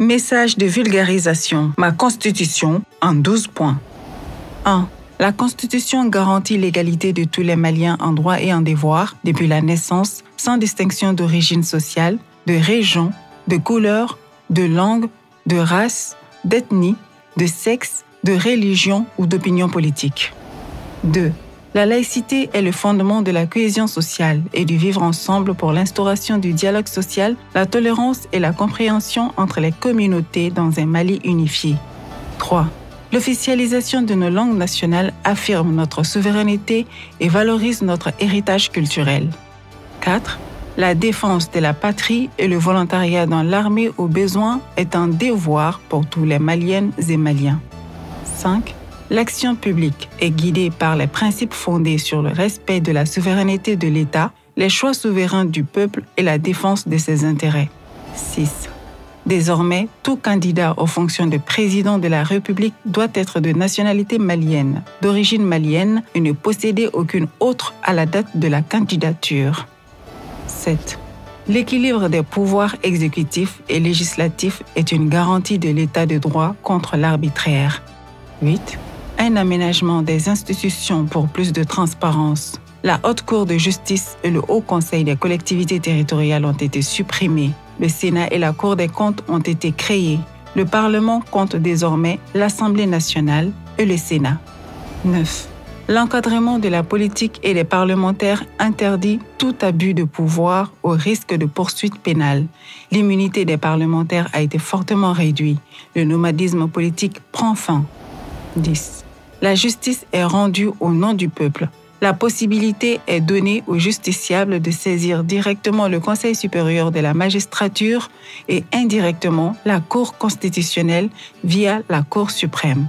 Message de vulgarisation. Ma Constitution en 12 points. 1. La Constitution garantit l'égalité de tous les Maliens en droits et en devoirs depuis la naissance, sans distinction d'origine sociale, de région, de couleur, de langue, de race, d'ethnie, de sexe, de religion ou d'opinion politique. 2. La laïcité est le fondement de la cohésion sociale et du vivre ensemble pour l'instauration du dialogue social, la tolérance et la compréhension entre les communautés dans un Mali unifié. 3. L'officialisation de nos langues nationales affirme notre souveraineté et valorise notre héritage culturel. 4. La défense de la patrie et le volontariat dans l'armée au besoin est un devoir pour tous les Maliennes et Maliens. 5. L'action publique est guidée par les principes fondés sur le respect de la souveraineté de l'État, les choix souverains du peuple et la défense de ses intérêts. 6. Désormais, tout candidat aux fonctions de président de la République doit être de nationalité malienne, d'origine malienne et ne posséder aucune autre à la date de la candidature. 7. L'équilibre des pouvoirs exécutifs et législatifs est une garantie de l'état de droit contre l'arbitraire. 8. Un aménagement des institutions pour plus de transparence. La Haute Cour de justice et le Haut Conseil des collectivités territoriales ont été supprimés. Le Sénat et la Cour des comptes ont été créés. Le Parlement compte désormais l'Assemblée nationale et le Sénat. 9. L'encadrement de la politique et des parlementaires interdit tout abus de pouvoir au risque de poursuites pénales. L'immunité des parlementaires a été fortement réduite. Le nomadisme politique prend fin. 10. La justice est rendue au nom du peuple. La possibilité est donnée aux justiciables de saisir directement le Conseil supérieur de la magistrature et indirectement la Cour constitutionnelle via la Cour suprême.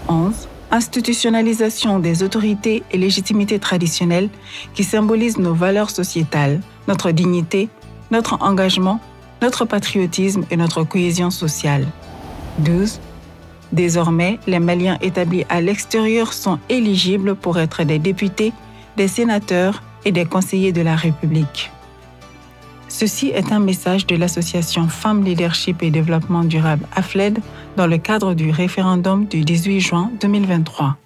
11. Institutionnalisation des autorités et légitimités traditionnelles qui symbolisent nos valeurs sociétales, notre dignité, notre engagement, notre patriotisme et notre cohésion sociale. 12. Désormais, les Maliens établis à l'extérieur sont éligibles pour être des députés, des sénateurs et des conseillers de la République. Ceci est un message de l'association Femmes Leadership et Développement Durable AFLED dans le cadre du référendum du 18 juin 2023.